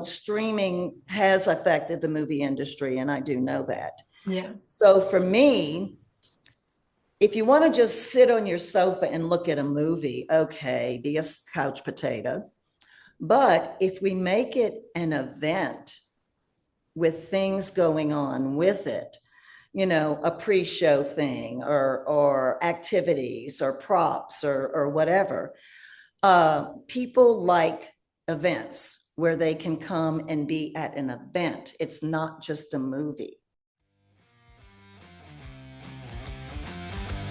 streaming has affected the movie industry, and I do know that. Yeah. So for me, if you want to just sit on your sofa and look at a movie, okay, be a couch potato. But if we make it an event with things going on with it, a pre-show thing or activities or props or whatever, people like events where they can come and be at an event. It's not just a movie.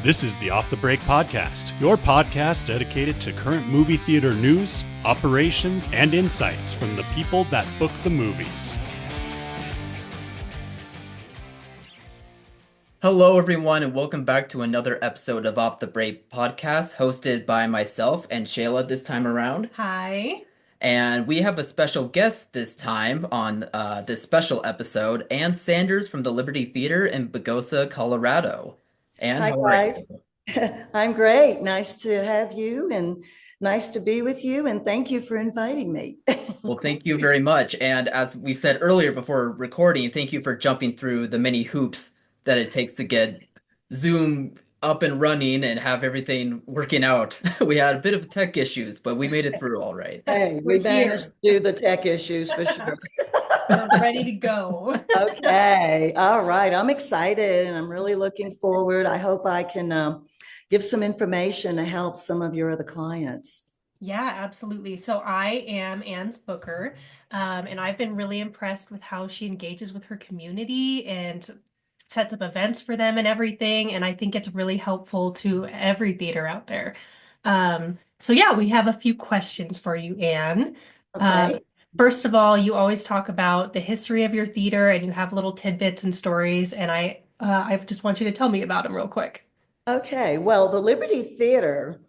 This is the Off the Break Podcast, your podcast dedicated to current movie theater news, operations, and insights from the people that book the movies. Hello, everyone, and welcome back to another episode of Off the Break Podcast, hosted by myself and Shayla this time around. Hi. And we have a special guest this time on this special episode, Ann Sanders from the Liberty Theater in Pagosa, Colorado. Ann, Hi, how are guys. you? I'm great. Nice to have you and nice to be with you. And thank you for inviting me. Well, thank you very much. And as we said earlier before recording, thank you for jumping through the many hoops that it takes to get Zoom up and running and have everything working out. We had a bit of tech issues, but we made it through all right. Hey, we managed to do the tech issues for sure. Ready to go. Okay. All right. I'm excited and I'm really looking forward. I hope I can give some information to help some of your other clients. Yeah, absolutely. So I am Ann's booker, and I've been really impressed with how she engages with her community and sets up events for them and everything. And I think it's really helpful to every theater out there. So yeah, we have a few questions for you, Ann. Okay. First of all, you always talk about the history of your theater and you have little tidbits and stories, and I just want you to tell me about them real quick. Okay. Well, the Liberty Theater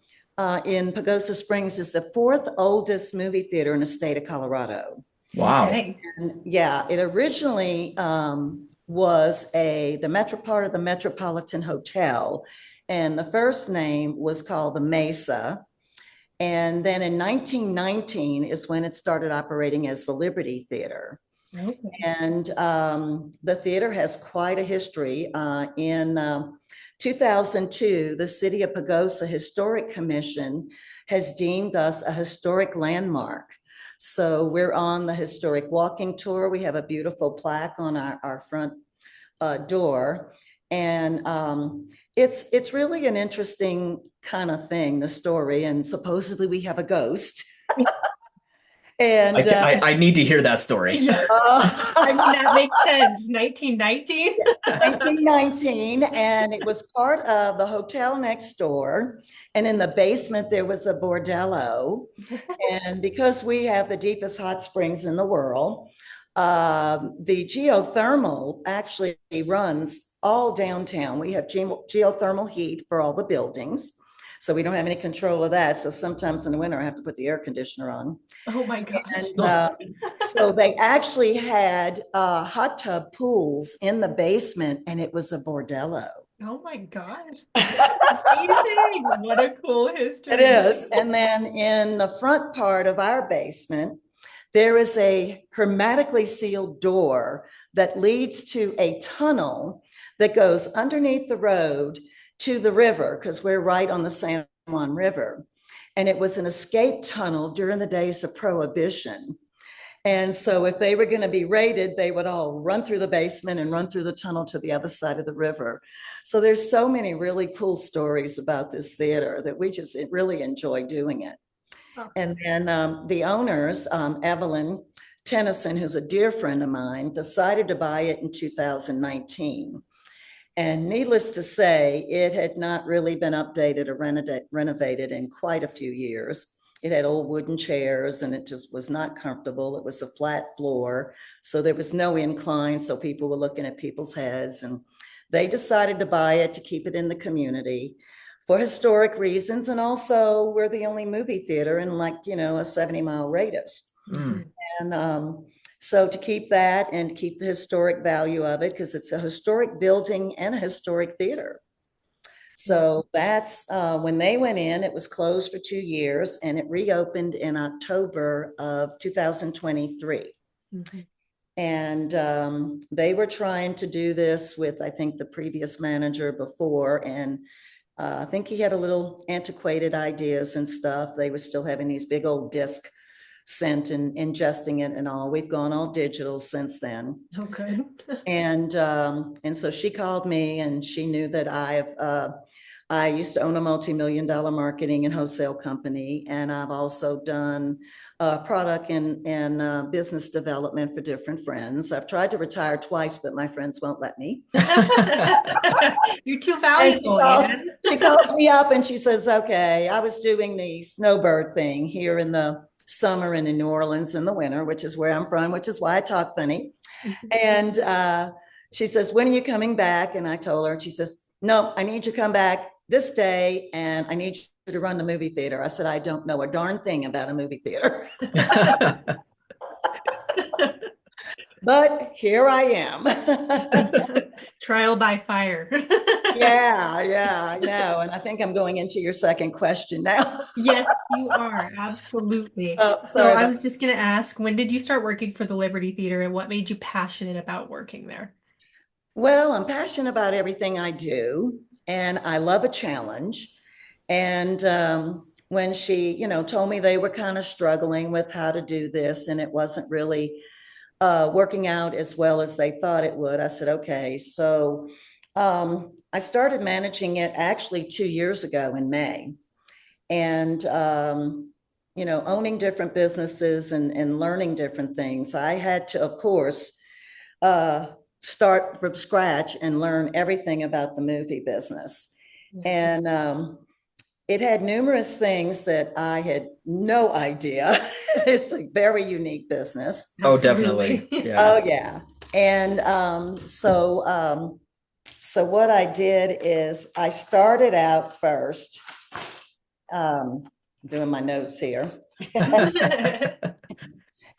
in Pagosa Springs is the fourth oldest movie theater in the state of Colorado. Wow. Okay. And yeah, it originally was part of the Metropolitan Hotel, and the first name was called the Mesa. And then in 1919 is when it started operating as the Liberty Theater. Okay. And the theater has quite a history. In 2002, the City of Pagosa Historic Commission has deemed us a historic landmark. So we're on the historic walking tour. We have a beautiful plaque on our front door. And it's really an interesting kind of thing, the story. And supposedly we have a ghost. And I need to hear that story. Yeah. I mean, that makes sense. 1919? 1919, and it was part of the hotel next door. And in the basement, there was a bordello. And because we have the deepest hot springs in the world, the geothermal actually runs all downtown. We have geothermal heat for all the buildings. So we don't have any control of that. So sometimes in the winter, I have to put the air conditioner on. Oh my gosh. And so they actually had hot tub pools in the basement, and it was a bordello. Oh my gosh. Amazing. What a cool history. It is. And then in the front part of our basement, there is a hermetically sealed door that leads to a tunnel that goes underneath the road to the river, because we're right on the San Juan River. And it was an escape tunnel during the days of Prohibition. And so if they were going to be raided, they would all run through the basement and run through the tunnel to the other side of the river. So there's so many really cool stories about this theater that we just really enjoy doing it. Oh. And then the owners, Evelyn Tennyson, who's a dear friend of mine, decided to buy it in 2019. And needless to say, it had not really been updated or renovated in quite a few years. It had old wooden chairs and it just was not comfortable. It was a flat floor, so there was no incline, so people were looking at people's heads. And they decided to buy it to keep it in the community for historic reasons. And also, we're the only movie theater in a 70-mile radius. And so to keep that and keep the historic value of it, because it's a historic building and a historic theater. So that's when they went in, it was closed for 2 years and it reopened in October of 2023. Mhm. And they were trying to do this with, I think, the previous manager before. And I think he had a little antiquated ideas and stuff. They were still having these big old disc sent and ingesting it and all. We've gone all digital since then. Oh, good. And so she called me, and she knew that I used to own a multi-million-dollar marketing and wholesale company, and I've also done product and business development for different friends. I've tried to retire twice, but my friends won't let me. You're too And she valuable, calls, Ann. she calls me up and she says, okay, I was doing the snowbird thing here in the summer and in New Orleans in the winter, which is where I'm from, which is why I talk funny. And she says, when are you coming back? And I told her, she says, no, I need you to come back this day, and I need you to run the movie theater. I said, I don't know a darn thing about a movie theater. But here I am. Trial by fire. Yeah, I know. And I think I'm going into your second question now. Yes, you are. Absolutely. Oh, So sorry I about was just going to ask, when did you start working for the Liberty Theater and what made you passionate about working there? Well, I'm passionate about everything I do, and I love a challenge. And when she, told me they were kind of struggling with how to do this, and it wasn't really working out as well as they thought it would, I said, okay. So I started managing it actually 2 years ago in May, and owning different businesses and learning different things. I had to, of course, uh, start from scratch and learn everything about the movie business. Yeah. And it had numerous things that I had no idea. It's a very unique business. Oh, definitely. Absolutely. Yeah. Oh, yeah. And so what I did is I started out first, doing my notes here.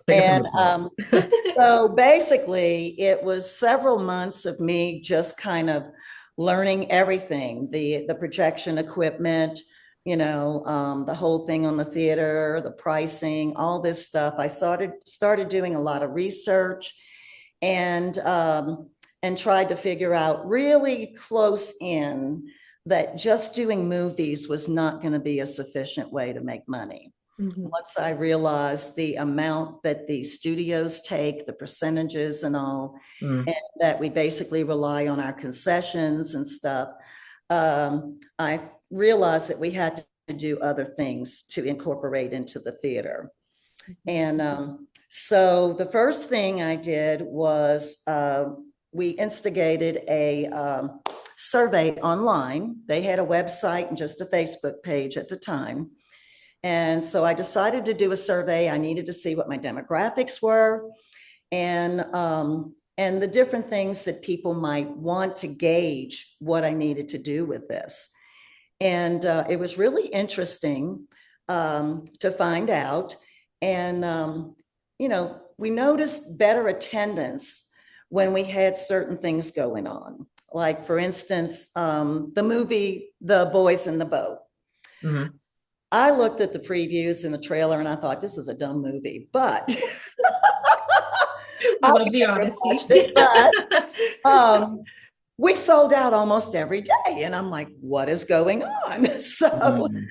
And so basically, it was several months of me just kind of learning everything, the projection equipment, the whole thing on the theater, the pricing, all this stuff. I started doing a lot of research and tried to figure out really close in that just doing movies was not going to be a sufficient way to make money. Mhm. Once I realized the amount that the studios take, the percentages and all, Mm. and that we basically rely on our concessions and stuff, I realized that we had to do other things to incorporate into the theater. And so the first thing I did was we instigated a survey online. They had a website and just a Facebook page at the time. And so I decided to do a survey. I needed to see what my demographics were and the different things that people might want to gauge what I needed to do with this. And it was really interesting to find out. And, we noticed better attendance when we had certain things going on. Like, for instance, the movie, The Boys in the Boat. Mhm. I looked at the previews and the trailer and I thought, this is a dumb movie, but I Love the never honesty. watched it, but we sold out almost every day. And I'm like, what is going on? So Mm.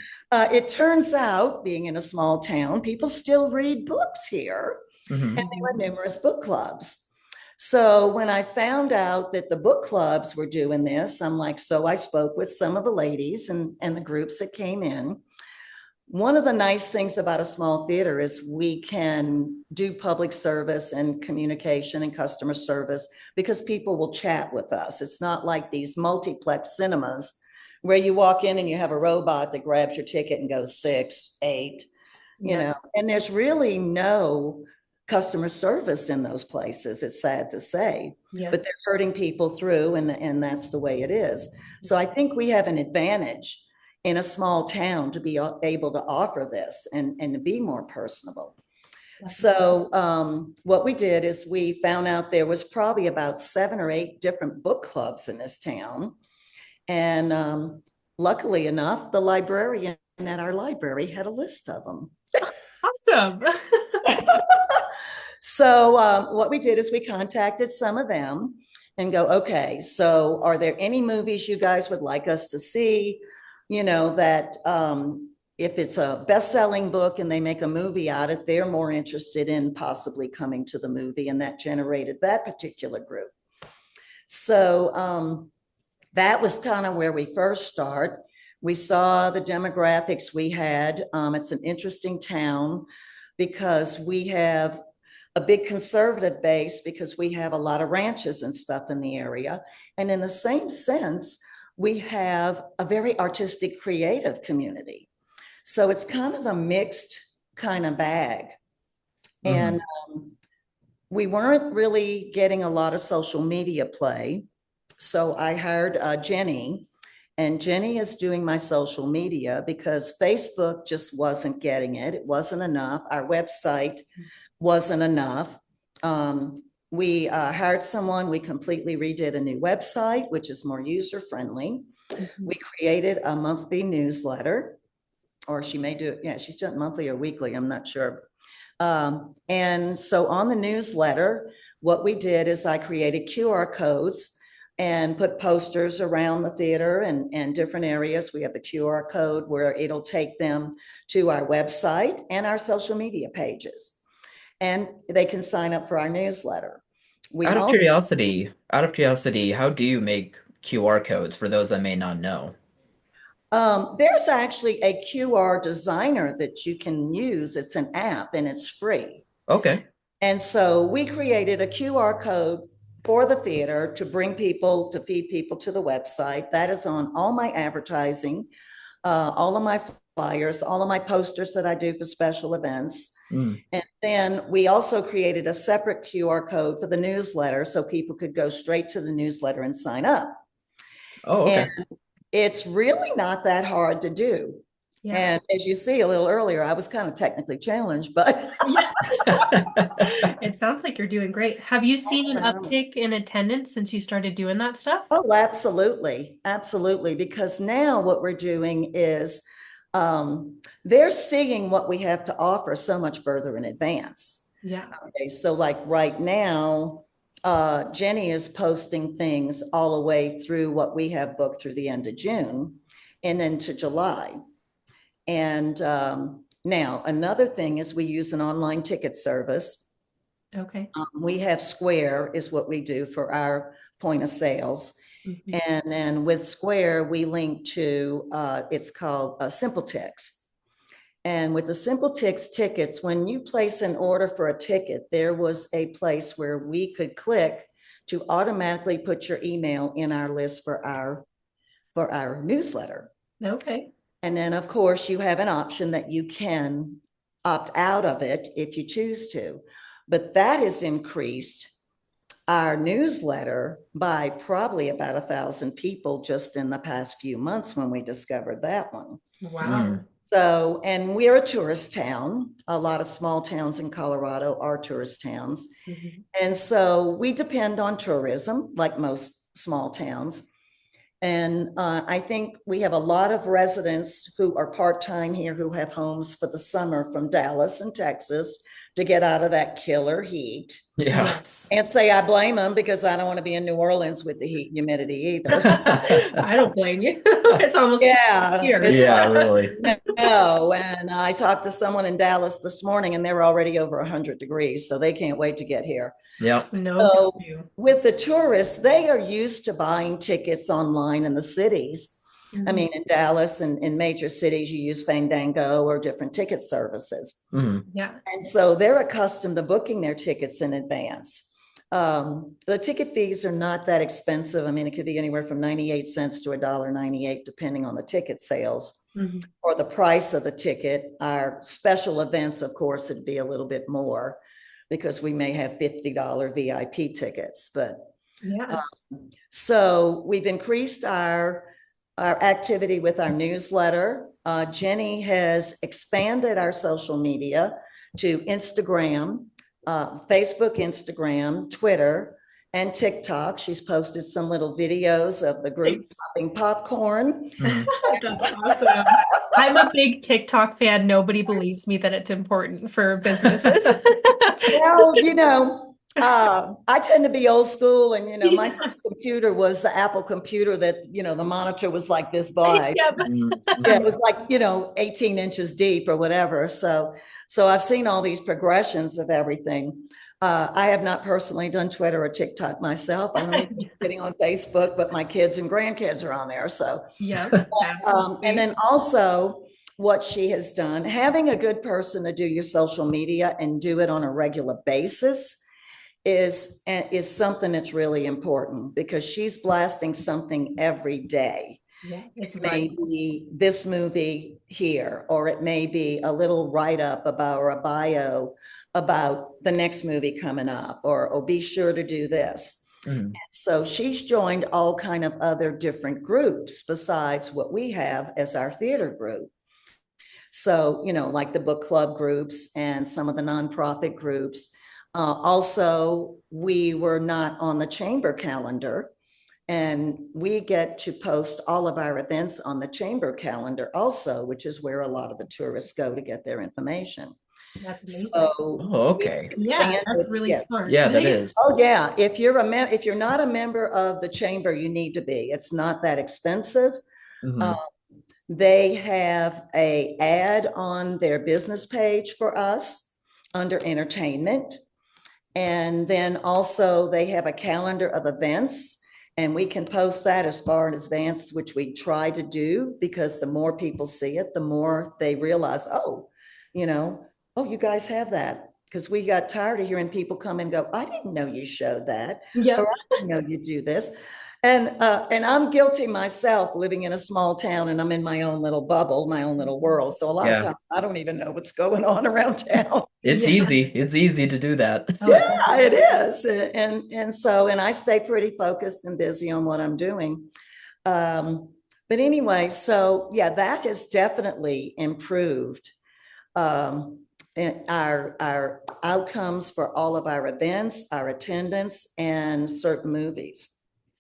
it turns out, being in a small town, people still read books here, Mhm. and there were numerous book clubs. So when I found out that the book clubs were doing this, I'm like, so I spoke with some of the ladies and the groups that came in. One of the nice things about a small theater is we can do public service and communication and customer service because people will chat with us. It's not like these multiplex cinemas where you walk in and you have a robot that grabs your ticket and goes 6, 8, Yeah. and there's really no customer service in those places. It's sad to say, Yeah. but they're hurting people through, and that's the way it is. So I think we have an advantage in a small town to be able to offer this and to be more personable. So what we did is we found out there was probably about 7 or 8 different book clubs in this town. And luckily enough, the librarian at our library had a list of them. Awesome. So what we did is we contacted some of them and go, okay, so are there any movies you guys would like us to see? You know, that if it's a best-selling book and they make a movie out of it, they're more interested in possibly coming to the movie, and that generated that particular group. So that was kind of where we first start. We saw the demographics we had. It's an interesting town because we have a big conservative base because we have a lot of ranches and stuff in the area. And in the same sense, we have a very artistic, creative community. So it's kind of a mixed kind of bag. And we weren't really getting a lot of social media play. So I hired Jenny, and Jenny is doing my social media because Facebook just wasn't getting it. It wasn't enough. Our website wasn't enough. We hired someone. We completely redid a new website, which is more user-friendly. We created a monthly newsletter, or she may do it. Yeah, she's doing it monthly or weekly. I'm not sure. And so on the newsletter, what we did is I created QR codes and put posters around the theater and different areas. We have the QR code where it'll take them to our website and our social media pages. And they can sign up for our newsletter. Out of curiosity, how do you make QR codes for those that may not know? There's actually a QR designer that you can use. It's an app and it's free. Okay. And so we created a QR code for the theater to bring people, to feed people to the website. That is on all my advertising, all of my flyers, all of my posters that I do for special events. And then we also created a separate QR code for the newsletter so people could go straight to the newsletter and sign up. Oh, okay. And it's really not that hard to do. Yeah. And as you see a little earlier, I was kind of technically challenged, but It sounds like you're doing great. Have you seen an uptick in attendance since you started doing that stuff? oh, absolutely. Absolutely. Because now what we're doing is they're seeing what we have to offer so much further in advance. Yeah. Okay, so like right now, Jenny is posting things all the way through what we have booked through the end of June and then to July. And now another thing is we use an online ticket service. Okay. We have Square is what we do for our point of sales. And then with Square, we link to, it's called SimpleTix. And with the SimpleTix tickets, when you place an order for a ticket, there was a place where we could click to automatically put your email in our list for our newsletter. Okay. And then, of course, you have an option that you can opt out of it if you choose to. But that has increased our newsletter by probably about 1,000 people just in the past few months when we discovered that one. Wow. So, and we're a tourist town. A lot of small towns in Colorado are tourist towns. And so we depend on tourism like most small towns. And I think we have a lot of residents who are part-time here who have homes for the summer from Dallas and Texas to get out of that killer heat. Yeah. Yes. Can't say I blame them because I don't want to be in New Orleans with the heat and humidity either. I don't blame you. It's almost Yeah. here. Yeah, really. No, and I talked to someone in Dallas this morning and they're already over 100 degrees, so they can't wait to get here. Yeah. No, So thank you. with the tourists, they are used to buying tickets online in the cities. I mean, in Dallas and in major cities, you use Fandango or different ticket services. Yeah. And so they're accustomed to booking their tickets in advance. The ticket fees are not that expensive. I mean, it could be anywhere from 98 cents to $1.98, depending on the ticket sales or the price of the ticket. Our special events, of course, it'd be a little bit more because we may have $50 VIP tickets. But Yeah. so we've increased our activity with our newsletter. Jenny has expanded our social media to Instagram, Facebook, Instagram, Twitter, and TikTok. She's posted some little videos of the group popping popcorn. That's awesome. I'm a big TikTok fan. Nobody believes me that it's important for businesses. Well, I tend to be old school, and my first computer was the Apple computer that the monitor was like this wide. Yep. Yeah, it was like 18 inches deep or whatever. So I've seen all these progressions of everything. I have not personally done Twitter or TikTok myself. I'm only getting on Facebook, but my kids and grandkids are on there. So Yeah. and then also what she has done, having a good person to do your social media and do it on a regular basis is something that's really important, because she's blasting something every day. Yeah, it's It may be this movie here, or it may be a little write-up about, or a bio about the next movie coming up, or oh, be sure to do this. So she's joined all kind of other different groups besides what we have as our theater group. So, like the book club groups and some of the nonprofit groups. Also, we were not on the chamber calendar, and we get to post all of our events on the chamber calendar also, which is where a lot of the tourists go to get their information. That's amazing. So, okay. Yeah, that's really smart. Yeah, that is. Oh yeah, if you're not a member of the chamber, you need to be. It's not that expensive. They have a ad on their business page for us under entertainment. And then also they have a calendar of events, and we can post that as far in advance, which we try to do, because the more people see it, the more they realize, oh, you guys have that. Because we got tired of hearing people come and go, I didn't know you showed that. Yeah. Or I didn't know you do this. And I'm guilty myself, living in a small town, and I'm in my own little bubble, my own little world. So a lot of times I don't even know what's going on around town. It's easy. It's easy to do that. Yeah, it is. And I stay pretty focused and busy on what I'm doing. But anyway, so yeah, that has definitely improved our outcomes for all of our events, our attendance, and certain movies.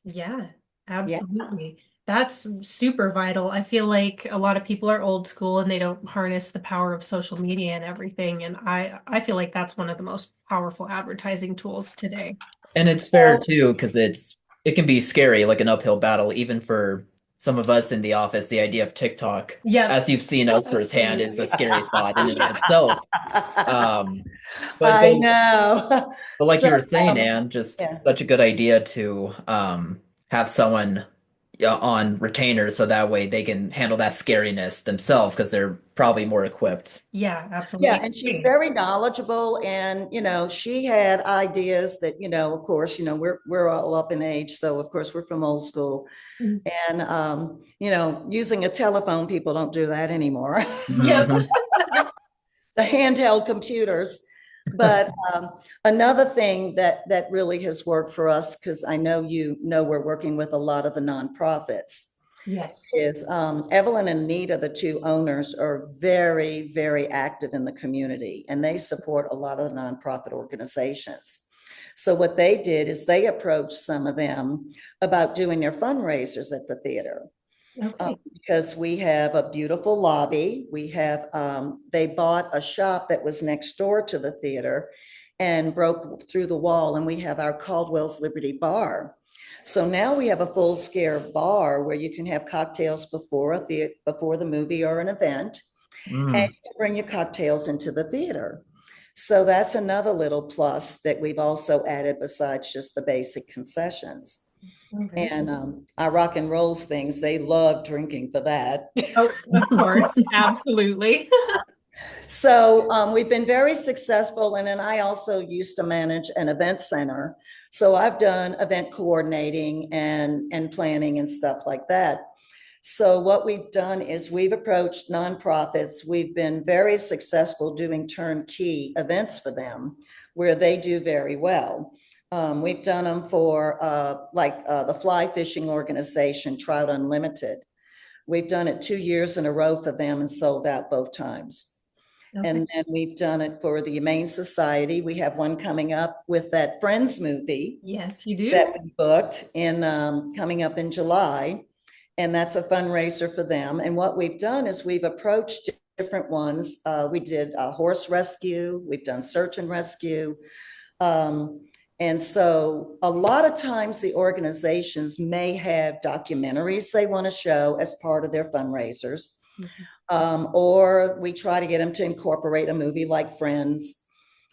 Yeah, absolutely. That's super vital. I feel like a lot of people are old school and they don't harness the power of social media and everything. And I feel like that's one of the most powerful advertising tools today. And it's fair too, because it can be scary, like an uphill battle, even for some of us in the office. The idea of TikTok, as you've seen us firsthand, is a scary thought in and of itself. I know. But like you were saying, Anne, just such a good idea to have someone on retainer, so that way they can handle that scariness themselves, because they're probably more equipped. Yeah, absolutely. Yeah, and she's very knowledgeable, and she had ideas that of course we're all up in age, so of course we're from old school, and using a telephone, people don't do that anymore. The handheld computers. But another thing that really has worked for us, because I know we're working with a lot of the nonprofits. Yes. Is Evelyn and Nita, the two owners, are very, very active in the community, and they support a lot of the nonprofit organizations. So what they did is they approached some of them about doing their fundraisers at the theater. Okay. Because we have a beautiful lobby. We have, they bought a shop that was next door to the theater and broke through the wall, and we have our Caldwell's Liberty Bar. So now we have a full scale bar where you can have cocktails before the movie or an event, and you can bring your cocktails into the theater. So that's another little plus that we've also added besides just the basic concessions. Okay. And our rock and rolls things, they love drinking for that. Oh, of course, absolutely. So we've been very successful. And then I also used to manage an event center. So I've done event coordinating and planning and stuff like that. So what we've done is we've approached nonprofits. We've been very successful doing turnkey events for them where they do very well. We've done them for the fly fishing organization, Trout Unlimited. We've done it 2 years in a row for them and sold out both times. Okay. And then we've done it for the Humane Society. We have one coming up with that Friends movie. Yes, you do. That we booked in coming up in July. And that's a fundraiser for them. And what we've done is we've approached different ones. We did a horse rescue. We've done search and rescue. And so a lot of times the organizations may have documentaries they want to show as part of their fundraisers. Or we try to get them to incorporate a movie like Friends,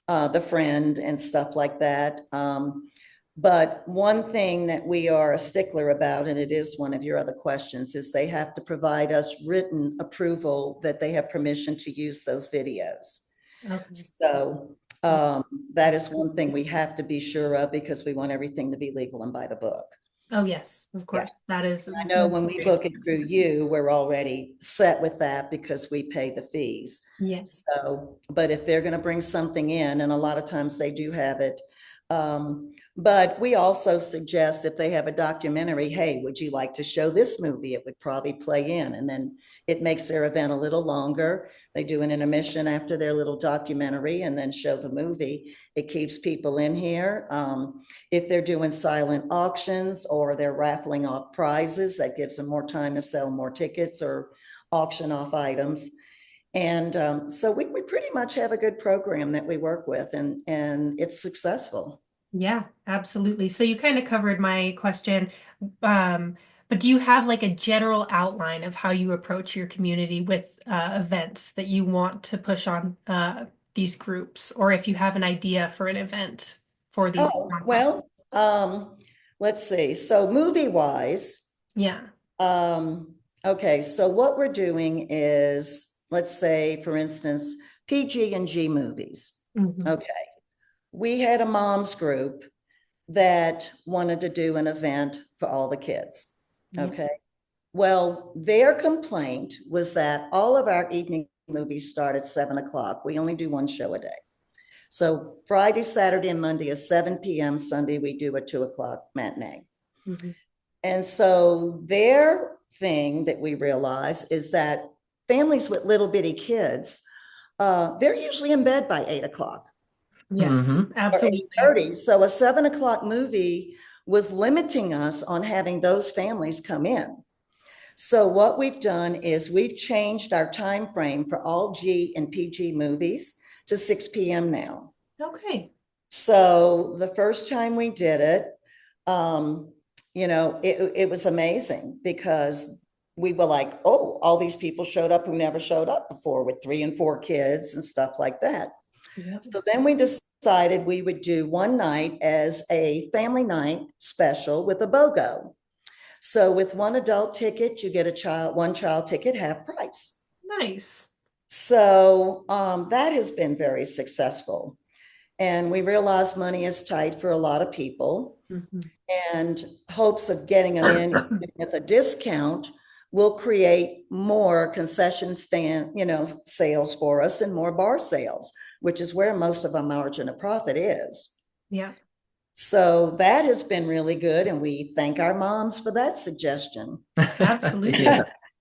The Friend, and stuff like that. But one thing that we are a stickler about, and it is one of your other questions, is they have to provide us written approval that they have permission to use those videos. Okay. So that is one thing we have to be sure of, because we want everything to be legal and by the book. Oh, yes, of course. That is. I know when we book it through you, we're already set with that because we pay the fees. Yes. So, but if they're going to bring something in, and a lot of times they do have it, but we also suggest if they have a documentary, hey, would you like to show this movie? It would probably play in, and then it makes their event a little longer. They do an intermission after their little documentary and then show the movie. It keeps people in here. If they're doing silent auctions or they're raffling off prizes, that gives them more time to sell more tickets or auction off items. And so we pretty much have a good program that we work with, and it's successful. Yeah, absolutely. So you kind of covered my question, but do you have like a general outline of how you approach your community with events that you want to push on these groups, or if you have an idea for an event for these? Oh, well, let's see. So movie-wise, yeah. Okay, so what we're doing is, let's say, for instance, PG&G movies. Okay. We had a mom's group that wanted to do an event for all the kids. Okay. Well, their complaint was that all of our evening movies start at 7 o'clock. We only do one show a day. So Friday, Saturday, and Monday is 7 p.m. Sunday, we do a 2 o'clock matinee. And so their thing that we realize is that families with little bitty kids, they're usually in bed by 8 o'clock. Yes, absolutely. 8:30. So a 7 o'clock movie was limiting us on having those families come in. So what we've done is we've changed our time frame for all G and PG movies to 6 p.m. now. Okay. So the first time we did it, it was amazing, because we were like, oh, all these people showed up who never showed up before with 3 and 4 kids and stuff like that. So then we decided we would do one night as a family night special with a BOGO. So with one adult ticket, you get one child ticket, half price. Nice. So that has been very successful. And we realize money is tight for a lot of people, and hopes of getting them in with a discount will create more concession stand, sales for us, and more bar sales, which is where most of our margin of profit is. Yeah. So that has been really good, and we thank our moms for that suggestion. Absolutely.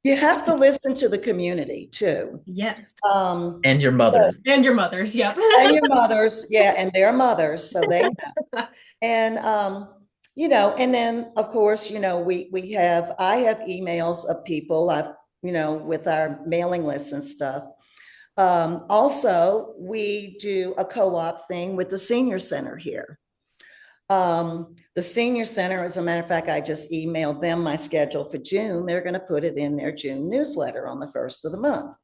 You have to listen to the community too. Yes. And your mothers. And your mothers, yep. And your mothers, yeah, and their mothers, so they know. And and then of course, I have emails of people with our mailing lists and stuff. Also, we do a co-op thing with the senior center here. The senior center, as a matter of fact, I just emailed them my schedule for June. They're going to put it in their June newsletter on the 1st of the month.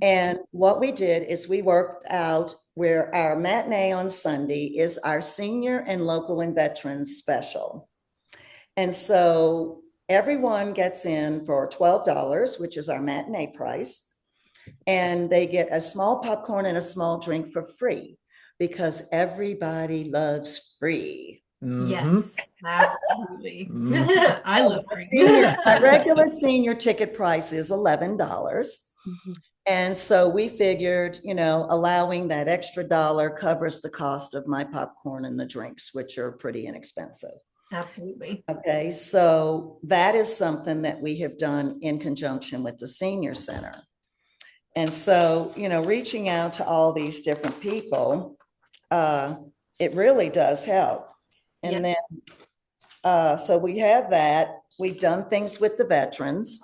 And what we did is we worked out where our matinee on Sunday is our senior and local and veterans special. And so everyone gets in for $12, which is our matinee price. And they get a small popcorn and a small drink for free, because everybody loves free. Yes, absolutely. I love free. Our regular senior ticket price is $11. And so we figured, allowing that extra dollar covers the cost of my popcorn and the drinks, which are pretty inexpensive. Absolutely. Okay, so that is something that we have done in conjunction with the senior center. And so, reaching out to all these different people, it really does help. And then, so we have that. We've done things with the veterans.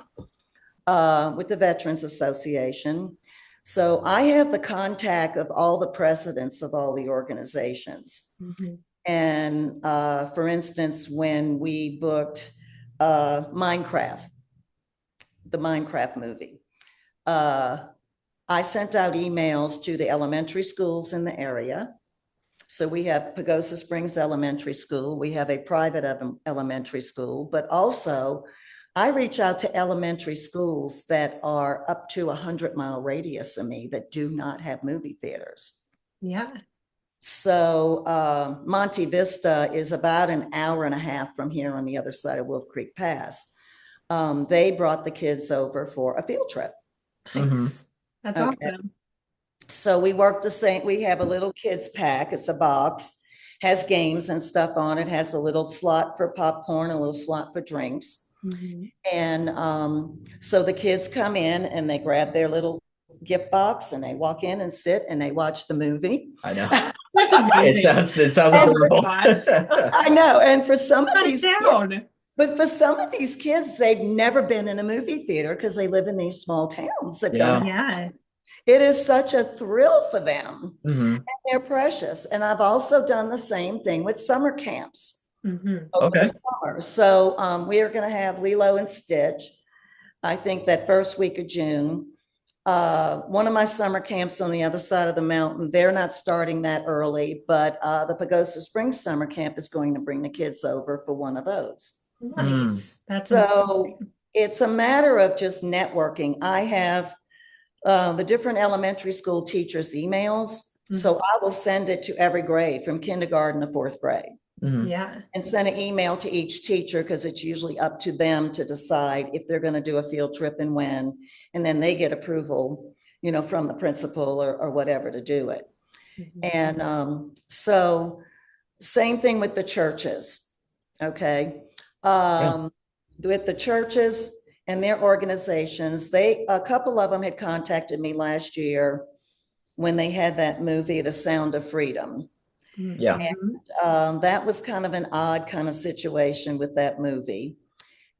with the Veterans Association. So I have the contact of all the presidents of all the organizations. Mhm. And for instance, when we booked Minecraft, the Minecraft movie, I sent out emails to the elementary schools in the area. So we have Pagosa Springs Elementary School. We have a private elementary school, but also I reach out to elementary schools that are up to 100-mile radius of me that do not have movie theaters. Yeah. So Monte Vista is about an hour and a half from here on the other side of Wolf Creek Pass. They brought the kids over for a field trip. Nice. That's Okay. awesome. So we work the same. We have a little kids pack. It's a box, has games and stuff on it, has a little slot for popcorn, a little slot for drinks. Mhm. And so the kids come in and they grab their little gift box and they walk in and sit and they watch the movie. I know. That's amazing. It sounds Oh my horrible. God. I know. And for some of Shut these it down. but for some of these kids, they've never been in a movie theater because they live in these small towns that don't. Yeah. It is such a thrill for them. Mhm. And they're precious. And I've also done the same thing with summer camps Mhm. over Okay. the summer. So we are going to have Lilo and Stitch, I think that first week of June. One of my summer camps on the other side of the mountain, they're not starting that early, but the Pagosa Springs Summer Camp is going to bring the kids over for one of those. Nice. That's So amazing. it's a matter of just networking. I have the different elementary school teachers' emails. So I will send it to every grade from kindergarten to fourth grade Mhm. Yeah. and send an email to each teacher because it's usually up to them to decide if they're going to do a field trip and when. And then they get approval, from the principal or whatever to do it. Mhm. And so same thing with the churches. Okay. With the churches and their organizations, a couple of them had contacted me last year when they had that movie, The Sound of Freedom. Yeah. Mhm. That was kind of an odd kind of situation with that movie.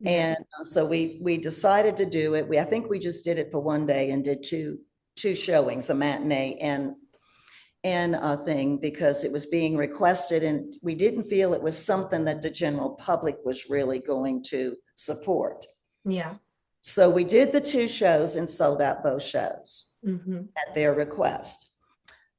Yeah. And so we decided to do it. I think we just did it for one day and did two showings, a matinee and a thing, because it was being requested and we didn't feel it was something that the general public was really going to support. Yeah. So we did the two shows and sold out both shows Mhm. at their request.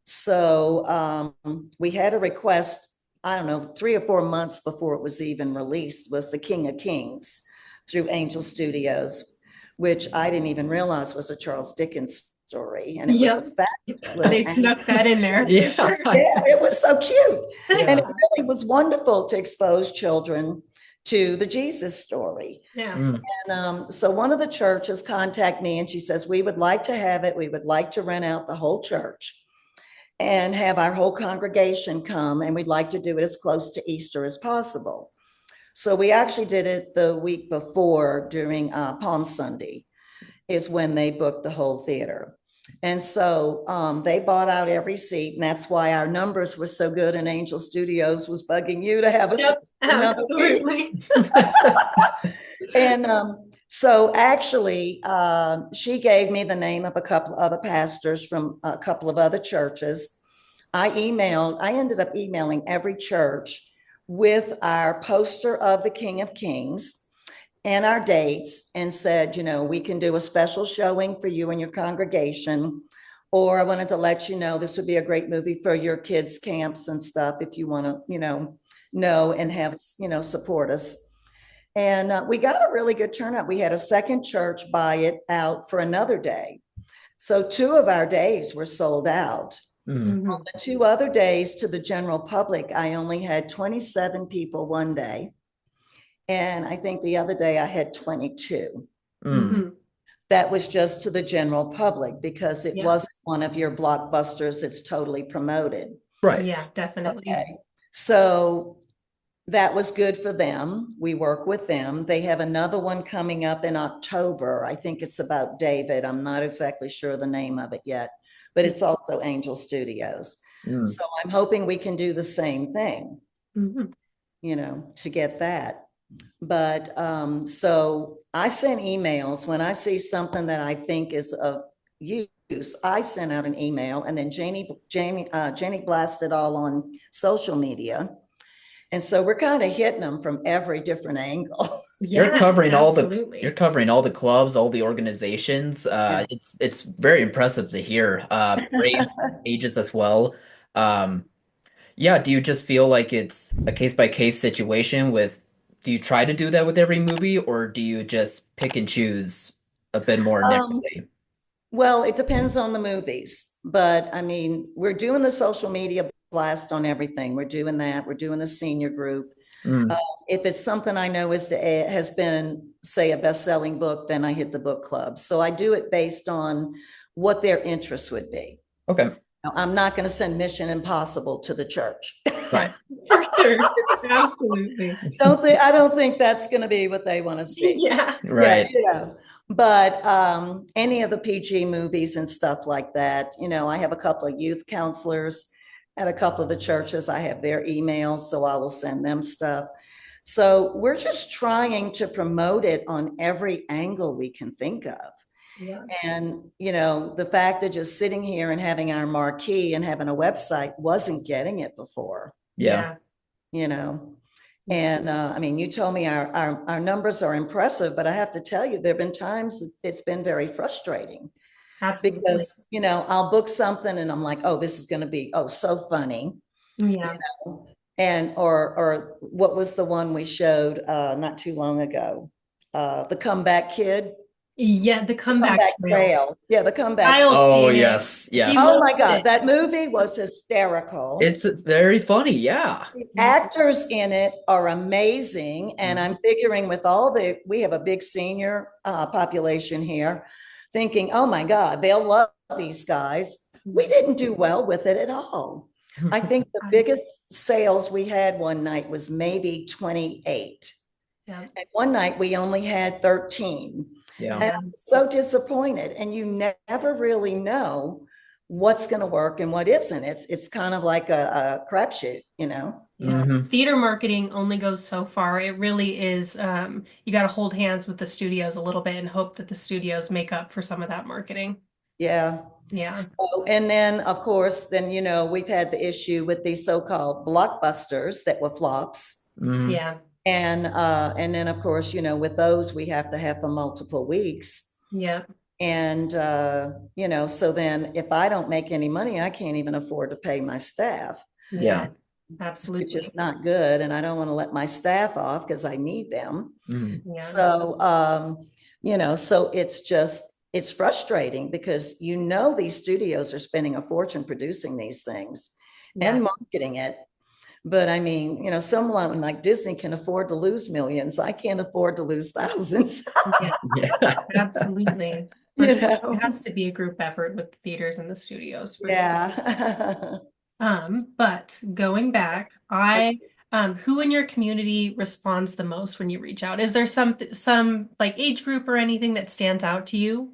So we had a request, I don't know, 3 or 4 months before it was even released, was The King of Kings through Angel Studios, which I didn't even realize was a Charles Dickens story. And it was a fabulous little They snuck that in there. Yeah. yeah, it was so cute. Yeah. And it really was wonderful to expose children to the Jesus story. Yeah. Mm. And so one of the churches contacted me and she says, we would like to have it. We would like to rent out the whole church and have our whole congregation come. And we'd like to do it as close to Easter as possible. So we actually did it the week before during Palm Sunday is when they booked the whole theater. And so they bought out every seat, and that's why our numbers were so good. And Angel Studios was bugging you to have us Yep, another week. absolutely. And so actually, she gave me the name of a couple of other pastors from a couple of other churches. I ended up emailing every church with our poster of the King of Kings and our dates and said, we can do a special showing for you and your congregation. Or I wanted to let you know this would be a great movie for your kids' camps and stuff if you want to, know and have, support us. And we got a really good turnout. We had a second church buy it out for another day. So 2 of our days were sold out. Mm. On the 2 other days to the general public, I only had 27 people one day. And I think the other day I had 22. Mm. Mhm. That was just to the general public because it Yeah. wasn't one of your blockbusters that's totally promoted. Right. Yeah, definitely. Okay. So that was good for them. We work with them. They have another one coming up in October. I think it's about David. I'm not exactly sure the name of it yet, but it's also Angel Studios. Mm. So I'm hoping we can do the same thing, Mhm. to get that. But so I send emails when I see something that I think is of use. I send out an email, and then Janie blasts it all on social media. And so we're kind of hitting them from every different angle. You're Yeah, covering absolutely. you're covering all the clubs, all the organizations. Yeah. It's very impressive to hear. Brave ages as well. Um, yeah, do you just feel like it's a case by case situation with, do you try to do that with every movie, or do you just pick and choose a bit more Um, narrowly? well, it depends on the movies, but I mean, we're doing the social media blast on everything. We're doing that. We're doing the senior group. Uh, Mm, if it's something I know has been, say, a best-selling book, then I hit the book club. So I do it based on what their interests would be. okay, Now, I'm not going to send Mission Impossible to the church. right. For sure. Absolutely. I don't think that's going to be what they want to see. Yeah. Yeah, Right. but any of the PG movies and stuff like that, I have a couple of youth counselors at a couple of the churches. I have their emails, so I will send them stuff. So we're just trying to promote it on every angle we can think of. Yeah. And, the fact of just sitting here and having our marquee and having a website wasn't getting it before, Yeah. you know. And I mean, you told me our numbers are impressive, but I have to tell you, there have been times that it's been very frustrating Absolutely. because, I'll book something and I'm like, oh, this is going to be, oh, so funny. Yeah. And, or what was the one we showed not too long ago? The Comeback Kid. Yeah, the comeback trail. Trail. Yeah, the Comeback Trail. Kyle's Oh, seen it. yes, He yes. Oh loves my God, it. that movie was hysterical. It's very funny, yeah. Actors in it are amazing. And I'm figuring with we have a big senior population here, thinking, oh my God, they'll love these guys. We didn't do well with it at all. I think the biggest sales we had one night was maybe 28. Yeah. And one night we only had 13. Yeah. And I'm so disappointed. And you never really know what's going to work and what isn't. It's kind of like a crapshoot, Yeah. Mhm. Theater marketing only goes so far. It really is, you got to hold hands with the studios a little bit and hope that the studios make up for some of that marketing. Yeah. Yeah. So, and then, of course, we've had the issue with these so-called blockbusters that were flops. Mhm. Yeah. And then, of course, with those, we have to have for multiple weeks. Yeah. And, so then if I don't make any money, I can't even afford to pay my staff. Yeah. Absolutely. It's just not good. And I don't want to let my staff off because I need them. Mhm. Yeah. So, so it's frustrating because, these studios are spending a fortune producing these things and marketing it. But I mean, someone like Disney can afford to lose millions. I can't afford to lose thousands. Yeah. Absolutely. For sure. It has to be a group effort with the theaters and the studios. For Yeah. But going back, who in your community responds the most when you reach out? Is there some like age group or anything that stands out to you?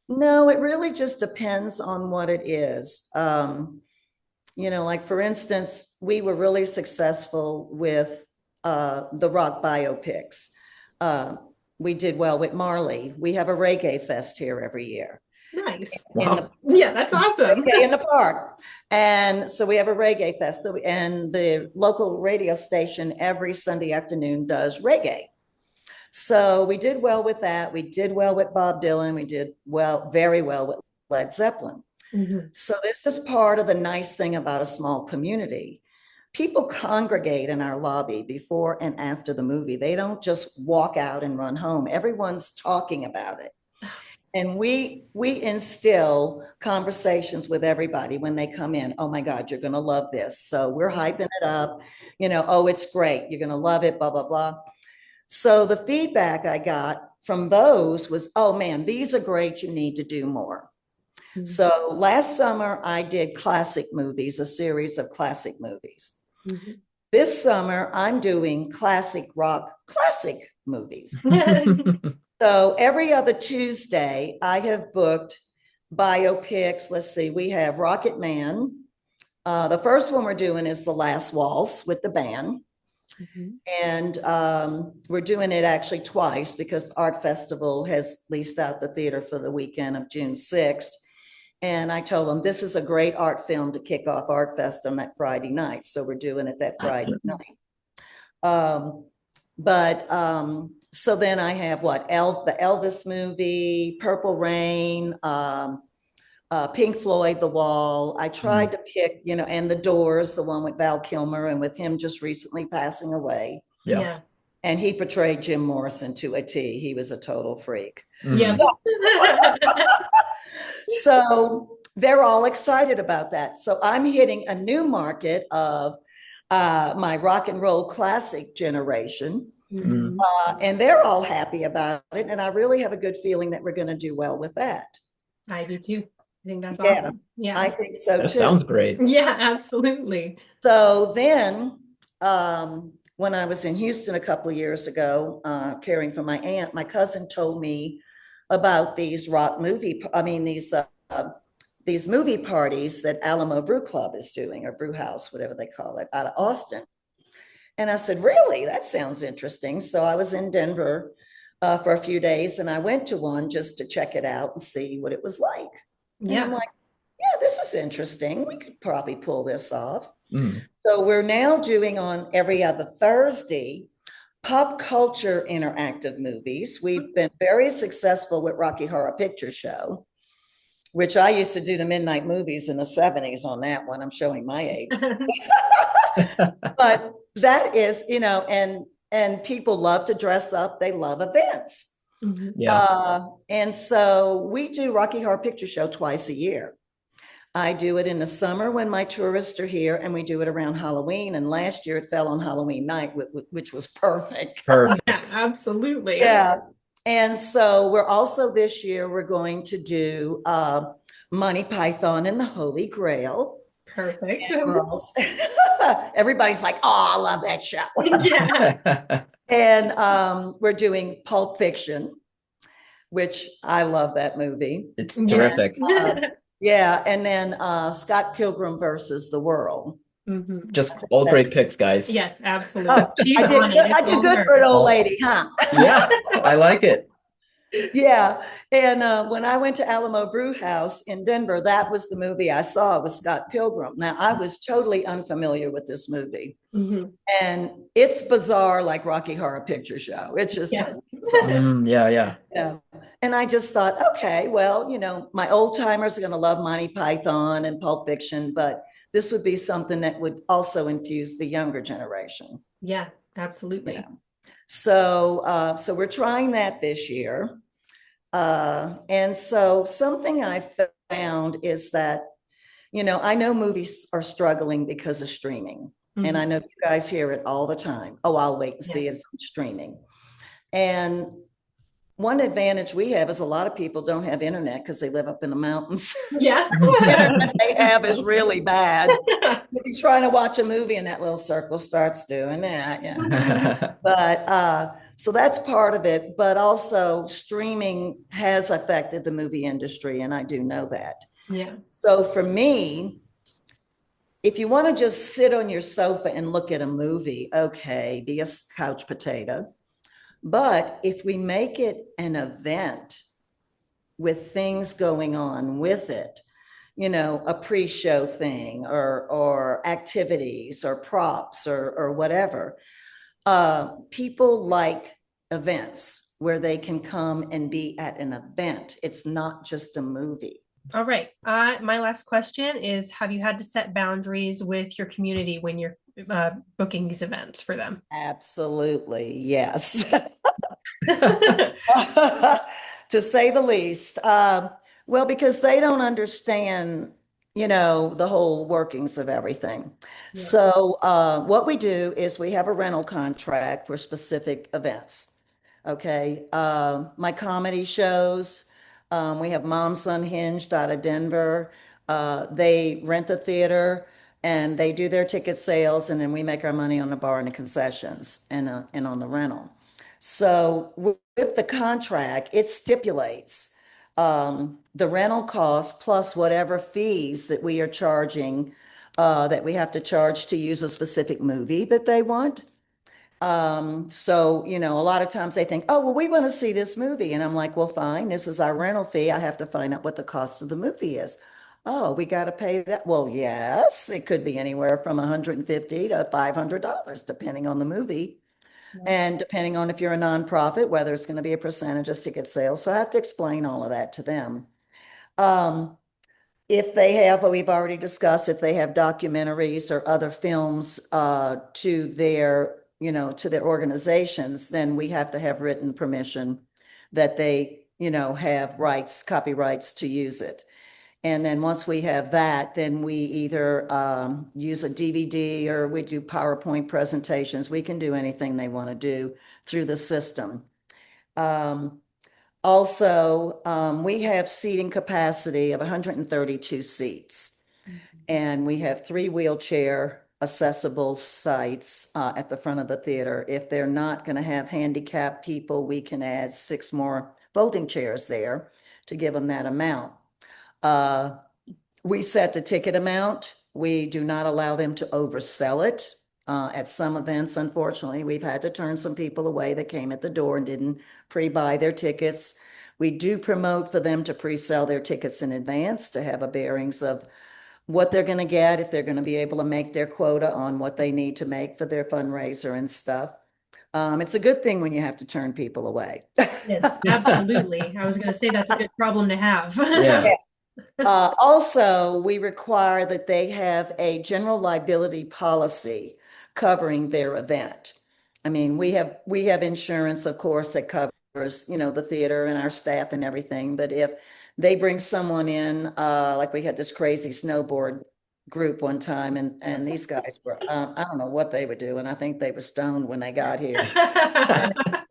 No, it really just depends on what it is. Like for instance, we were really successful with the rock biopics. We did well with Marley. We have a reggae fest here every year. Nice. Wow. Yeah, that's awesome. In the park. And so we have a reggae fest. So, and the local radio station every Sunday afternoon does reggae. So we did well with that. We did well with Bob Dylan. We did very well with Led Zeppelin. Mhm. So this is part of the nice thing about a small community. People congregate in our lobby before and after the movie. They don't just walk out and run home. Everyone's talking about it. And we instill conversations with everybody when they come in. Oh my God, you're going to love this. So we're hyping it up. Oh, it's great. You're going to love it, blah, blah, blah. So the feedback I got from those was, oh man, these are great. You need to do more. Mhm. So last summer I did classic movies, a series of classic movies. Mhm. This summer I'm doing classic rock, classic movies. So every other Tuesday, I have booked biopics. Let's see, we have Rocket Man. The first one we're doing is The Last Waltz with the band. Mhm. And we're doing it actually twice because Art Festival has leased out the theater for the weekend of June 6th. And I told them this is a great art film to kick off Art Fest on that Friday night. So we're doing it that Friday night. So then I have what? The Elvis movie, Purple Rain, Pink Floyd, The Wall. I tried to pick, and The Doors, the one with Val Kilmer, and with him just recently passing away. Yeah. Yeah. And he portrayed Jim Morrison to a T. He was a total freak. Yeah. So they're all excited about that. So I'm hitting a new market of my rock and roll classic generation. Mhm. And they're all happy about it. And I really have a good feeling that we're going to do well with that. I do too. I think that's Yeah, awesome. Yeah. I think so That too. sounds great. Yeah, absolutely. So then, when I was in Houston a couple of years ago, caring for my aunt, my cousin told me about these these movie parties that Alamo Brew Club is doing, or Brew House, whatever they call it, out of Austin. And I said, really? That sounds interesting. So I was in Denver for a few days, and I went to one just to check it out and see what it was like. And I'm Yeah. like, yeah, this is interesting. We could probably pull this off. Mm. So we're now doing on every other Thursday pop culture interactive movies. We've been very successful with Rocky Horror Picture Show, which I used to do the midnight movies in the 70s on that one. I'm showing my age. But that is, and people love to dress up. They love events. Mhm. Yeah. And so we do Rocky Horror Picture Show twice a year. I do it in the summer when my tourists are here, and we do it around Halloween. And last year it fell on Halloween night, which was perfect. Yeah, Perfect. absolutely. Yeah. And so this year we're going to do Monty Python and the Holy Grail. Perfect. Everybody's like, oh, I love that show. Yeah. And we're doing Pulp Fiction, which I love that movie. It's Yeah. terrific. Yeah. And then Scott Pilgrim versus the World. Mhm. Just all great picks, guys. Yes, absolutely. She's I on it. did It's good all for an her. old lady, huh? Yeah, I like it. Yeah. And when I went to Alamo Brew House in Denver, that was the movie I saw with Scott Pilgrim. Now, I was totally unfamiliar with this movie. Mhm. And it's bizarre, like Rocky Horror Picture Show. It's just Yeah. totally bizarre. Yeah. Yeah. And I just thought, okay, well, my old timers are going to love Monty Python and Pulp Fiction, but this would be something that would also infuse the younger generation. Yeah, absolutely. Yeah. So we're trying that this year. And so something I found is that, I know movies are struggling because of streaming. Mhm. And I know you guys hear it all the time. Oh, I'll wait and see it's on streaming. And one advantage we have is a lot of people don't have internet because they live up in the mountains. Yeah. Internet they have is really bad. If you're trying to watch a movie and that little circle starts doing that, yeah. But so that's part of it. But also streaming has affected the movie industry, and I do know that. Yeah. So for me, if you want to just sit on your sofa and look at a movie, okay, be a couch potato. But if we make it an event with things going on with it, a pre-show thing or activities or props or whatever, people like events where they can come and be at an event. It's not just a movie. All right. My last question is, have you had to set boundaries with your community when you're booking these events for them? Absolutely, yes. To say the least. Well, because they don't understand, the whole workings of everything. Yeah. So what we do is we have a rental contract for specific events. Okay. My comedy shows, we have Moms Unhinged out of Denver. They rent a theater and they do their ticket sales, and then we make our money on the bar and the concessions and on the rental. So with the contract, it stipulates the rental cost plus whatever fees that we are charging, that we have to charge to use a specific movie that they want. So, a lot of times they think, oh, well, we want to see this movie. And I'm like, well, fine, this is our rental fee. I have to find out what the cost of the movie is. Oh, we got to pay that. Well, yes, it could be anywhere from $150 to $500, depending on the movie. Yeah. And depending on if you're a nonprofit, whether it's going to be a percentage of ticket sales. So I have to explain all of that to them. Um, if they have, what we've already discussed, if they have documentaries or other films to their organizations, then we have to have written permission that they, have rights, copyrights to use it. And then once we have that, then we either use a DVD or we do PowerPoint presentations. We can do anything they want to do through the system. Also, we have seating capacity of 132 seats, and we have 3 wheelchair accessible sites at the front of the theater. If they're not going to have handicapped people, we can add 6 more folding chairs there to give them that amount. We set the ticket amount. We do not allow them to oversell it. At some events, unfortunately, we've had to turn some people away that came at the door and didn't pre-buy their tickets. We do promote for them to pre-sell their tickets in advance to have a bearings of what they're going to get, if they're going to be able to make their quota on what they need to make for their fundraiser and stuff. It's a good thing when you have to turn people away. Yes, absolutely. I was going to say that's a good problem to have. Yeah. Also, we require that they have a general liability policy covering their event. I mean, we have insurance, of course, that covers, the theater and our staff and everything. But if they bring someone in, like we had this crazy snowboard group one time, and these guys were, I don't know what they were doing. I think they were stoned when they got here.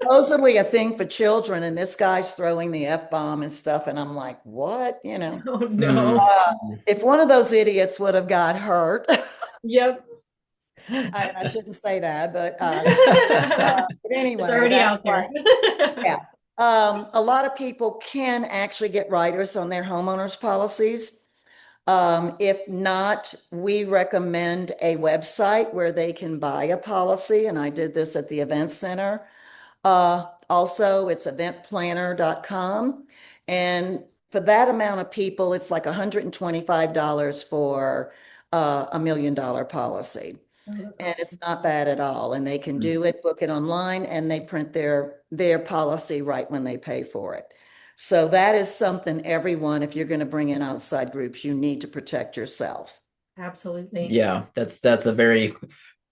Supposedly a thing for children, and this guy's throwing the F-bomb and stuff, and I'm like, what? Oh no. If one of those idiots would have got hurt, Yep. I shouldn't say that, but anyway, It's already that's out there. yeah. A lot of people can actually get riders on their homeowners policies. If not, we recommend a website where they can buy a policy, and I did this at the event center. Also, it's eventplanner.com. And for that amount of people, it's like $125 for a $1 million policy. And it's not bad at all. And they can do it, book it online, and they print their policy right when they pay for it. So that is something everyone, if you're going to bring in outside groups, you need to protect yourself. Absolutely. Yeah, that's a very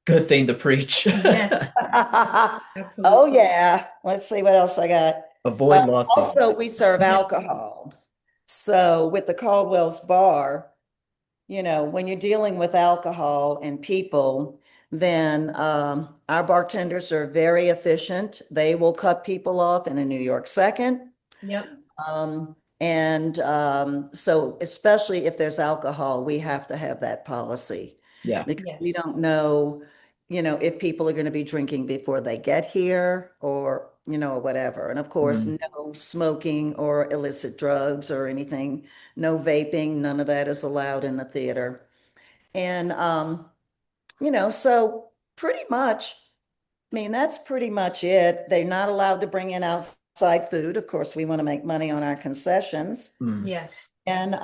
good thing to preach. Yes, Oh, absolutely. yeah. Let's see what else I got. Avoid lawsuits. Also, we serve alcohol. So with the Caldwell's Bar, when you're dealing with alcohol and people, then our bartenders are very efficient. They will cut people off in a New York second. Yep. So especially if there's alcohol, we have to have that policy. Yeah. Because we Yes. don't know, if people are going to be drinking before they get here or, whatever. And of course, no smoking or illicit drugs or anything, no vaping, none of that is allowed in the theater. And, so pretty much, I mean, that's pretty much it. They're not allowed to bring in outside food. Of course, we want to make money on our concessions. Yes. And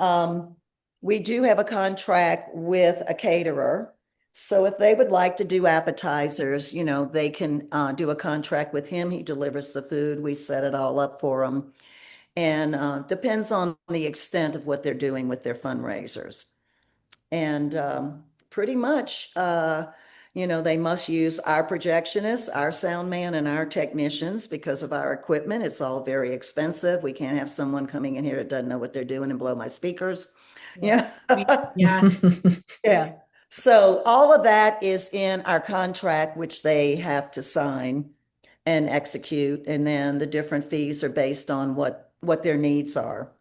we do have a contract with a caterer. So if they would like to do appetizers, they can do a contract with him. He delivers the food. We set it all up for them. And depends on the extent of what they're doing with their fundraisers. And pretty much, they must use our projectionists, our sound man, and our technicians because of our equipment. It's all very expensive. We can't have someone coming in here that doesn't know what they're doing and blow my speakers. Yeah. Yeah. Yeah. So all of that is in our contract, which they have to sign and execute. And then the different fees are based on what their needs are.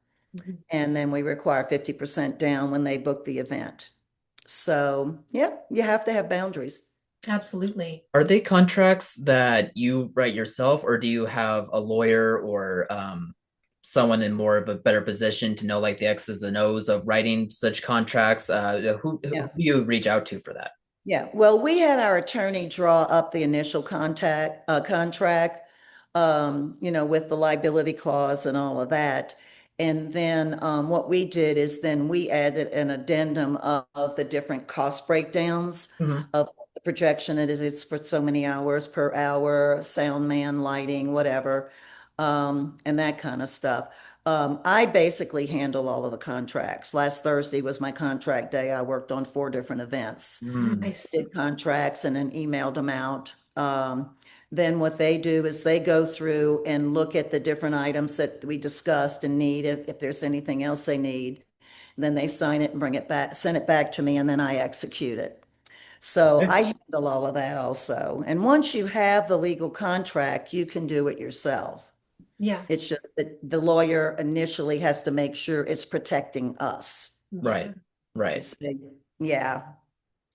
And then we require 50% down when they book the event. So, yep, you have to have boundaries. Absolutely. Are they contracts that you write yourself, or do you have a lawyer or someone in more of a better position to know like the X's and O's of writing such contracts? Who Yeah. do you reach out to for that? Yeah, well, we had our attorney draw up the initial contract, with the liability clause and all of that. And then what we did is then we added an addendum of the different cost breakdowns Mhm. of the projection. It's for so many hours per hour, sound man, lighting, whatever, and that kind of stuff. I basically handle all of the contracts. Last Thursday was my contract day. I worked on 4 different events, Mm. Nice. did contracts and then emailed them out. Then what they do is they go through and look at the different items that we discussed and need, if there's anything else they need. Then they sign it and bring it back, send it back to me, and then I execute it. So Okay. I handle all of that also. And once you have the legal contract, you can do it yourself. Yeah. It's just that the lawyer initially has to make sure it's protecting us. Right. Right. So, yeah.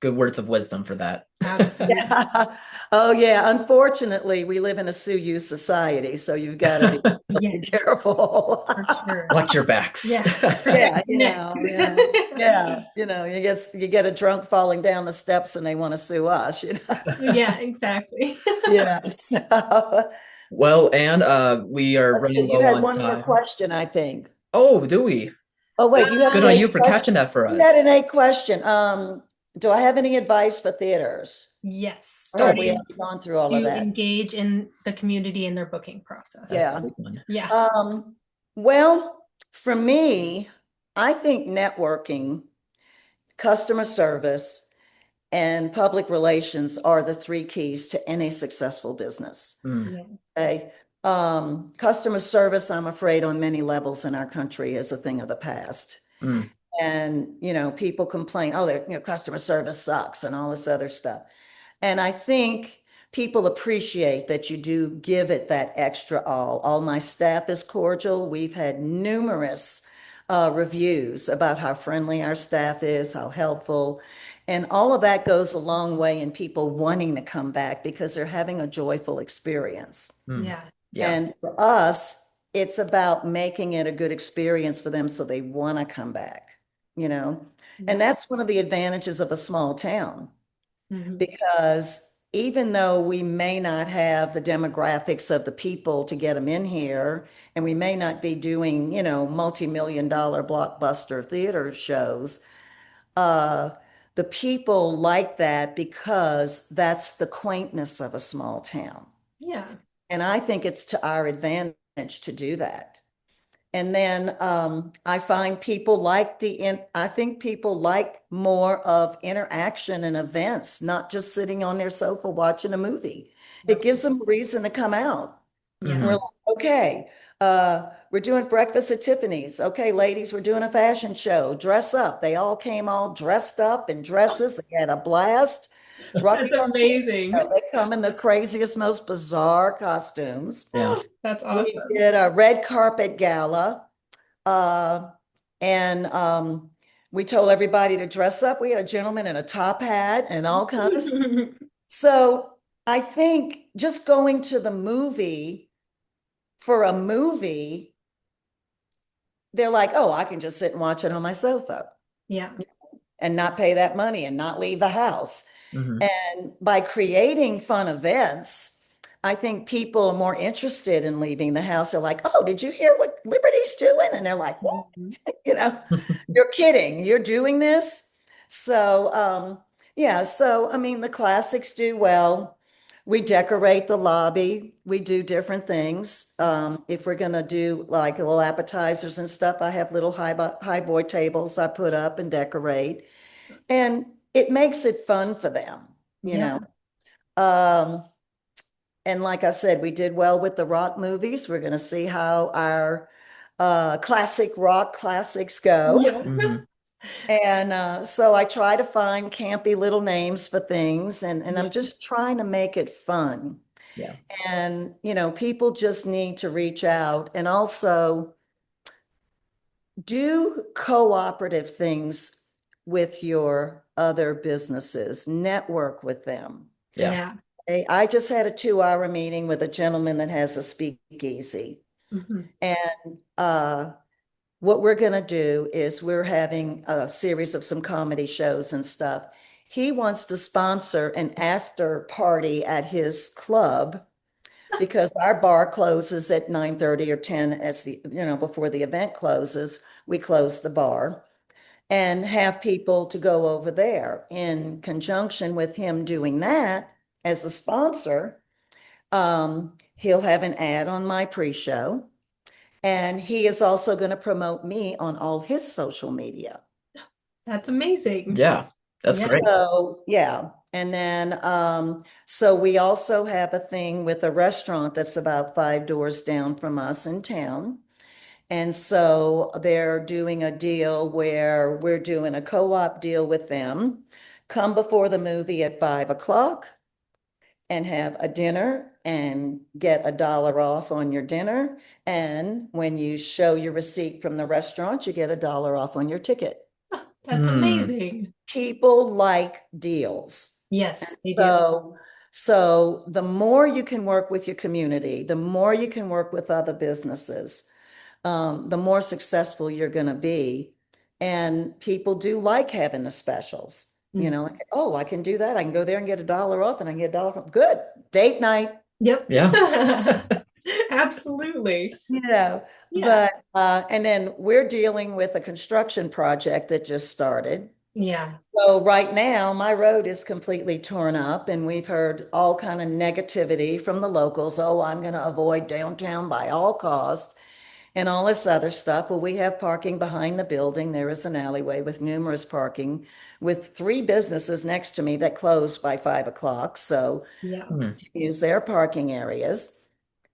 Good words of wisdom for that. Absolutely. Yeah. Oh, yeah. Unfortunately, we live in a sue you society, so you've got to be really Yes, careful. for sure. Watch your backs. Yeah. Yeah, Nick. yeah. You get a drunk falling down the steps and they want to sue us. Yeah, exactly. Yeah. So, Well, and we are let's running see, you low had on one more time. question, I think. Oh, do we? Oh, wait, you have Good an on eighth you for question? catching that for You us. had an eighth question. Do I have any advice for theaters? Yes, Or have we starting already gone through all of to that? engage in the community in their booking process. That's Yeah. a big one. Yeah. Well, for me, I think networking, customer service, and public relations are the 3 keys to any successful business. Mm. Yeah. Okay. Customer service, I'm afraid, on many levels in our country is a thing of the past. Mm. And, people complain, oh, customer service sucks and all this other stuff. And I think people appreciate that you do give it that extra all. All my staff is cordial. We've had numerous reviews about how friendly our staff is, how helpful. And all of that goes a long way in people wanting to come back because they're having a joyful experience. Mm. Yeah. Yeah. And for us, it's about making it a good experience for them so they want to come back, And that's one of the advantages of a small town, Mhm. because even though we may not have the demographics of the people to get them in here, and we may not be doing, multi-million-dollar blockbuster theater shows, uh, the people like that because that's the quaintness of a small town. Yeah. And I think it's to our advantage to do that. And then I find I think people like more of interaction and events, not just sitting on their sofa watching a movie. It gives them a reason to come out. Yeah. We're like, okay, we're doing breakfast at Tiffany's. Okay, ladies, we're doing a fashion show. Dress up. They all came all dressed up in dresses. They had a blast. Rocky That's amazing. They come in the craziest, most bizarre costumes. Yeah. That's We awesome. did a red carpet gala, and we told everybody to dress up. We had a gentleman in a top hat and all kinds of stuff. So I think just going to the movie for a movie, they're like, oh, I can just sit and watch it on my sofa Yeah. and not pay that money and not leave the house. Mhm. And by creating fun events, I think people are more interested in leaving the house. They're like, oh, did you hear what Liberty's doing? And they're like, what? You're kidding. You're doing this? So, yeah. So, I mean, the classics do well. We decorate the lobby. We do different things. If we're going to do like little appetizers and stuff, I have little high boy tables I put up and decorate. And it makes it fun for them, you Yeah. know. And like I said, we did well with the rock movies. We're going to see how our classic rock classics go. Yeah. Mhm. And so I try to find campy little names for things, and Yeah. I'm just trying to make it fun. Yeah. And, people just need to reach out and also do cooperative things with your other businesses, network with them. Yeah. I just had a 2-hour meeting with a gentleman that has a speakeasy. Mhm. And what we're going to do is we're having a series of some comedy shows and stuff. He wants to sponsor an after party at his club because our bar closes at 9:30 or 10 before the event closes, we close the bar and have people to go over there. In conjunction with him doing that as a sponsor, he'll have an ad on my pre-show, and he is also going to promote me on all his social media. That's amazing. Yeah, that's Yeah. great. So, yeah. And then, so we also have a thing with a restaurant that's about 5 doors down from us in town. And so they're doing a deal where we're doing a co-op deal with them. Come before the movie at 5 o'clock and have a dinner and get $1 off on your dinner. And when you show your receipt from the restaurant, you get $1 off on your ticket. That's amazing. People like deals. Yes, they do. So the more you can work with your community, the more you can work with other businesses, the more successful you're going to be. And people do like having the specials. Like, oh, I can do that. I can go there and get $1 off, and I can get $1 off. Good. Date night. Yep. Yeah. Absolutely. Yeah. But and then we're dealing with a construction project that just started. Yeah. So right now, my road is completely torn up, and we've heard all kind of negativity from the locals. Oh, I'm going to avoid downtown by all costs and all this other stuff. Well, we have parking behind the building. There is an alleyway with numerous parking with 3 businesses next to me that close by 5 o'clock. So Yeah. use their parking areas.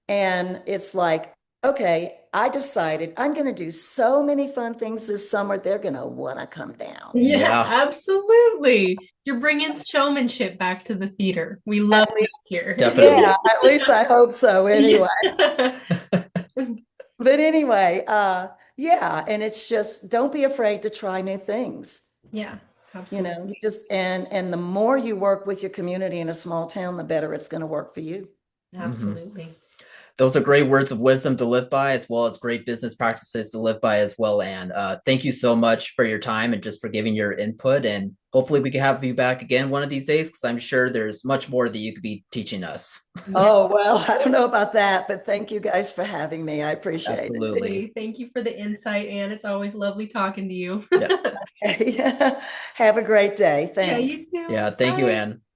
And it's like, okay, I decided I'm going to do so many fun things this summer. They're going to want to come down. Yeah, absolutely. You're bringing showmanship back to the theater. We love it here. Definitely. Yeah, at least I hope so anyway. But anyway, yeah, and it's just don't be afraid to try new things. Yeah, absolutely. And the more you work with your community in a small town, the better it's going to work for you. Absolutely. Those are great words of wisdom to live by, as well as great business practices to live by as well. And thank you so much for your time and just for giving your input. And hopefully we can have you back again one of these days, because I'm sure there's much more that you could be teaching us. Oh, well, I don't know about that, but thank you guys for having me. I appreciate Absolutely. Thank you for the insight, Anne. It's always lovely talking to you. Yeah. it. Have a great day. Thanks. Yeah, you too. Yeah, thank you, Bye. Anne.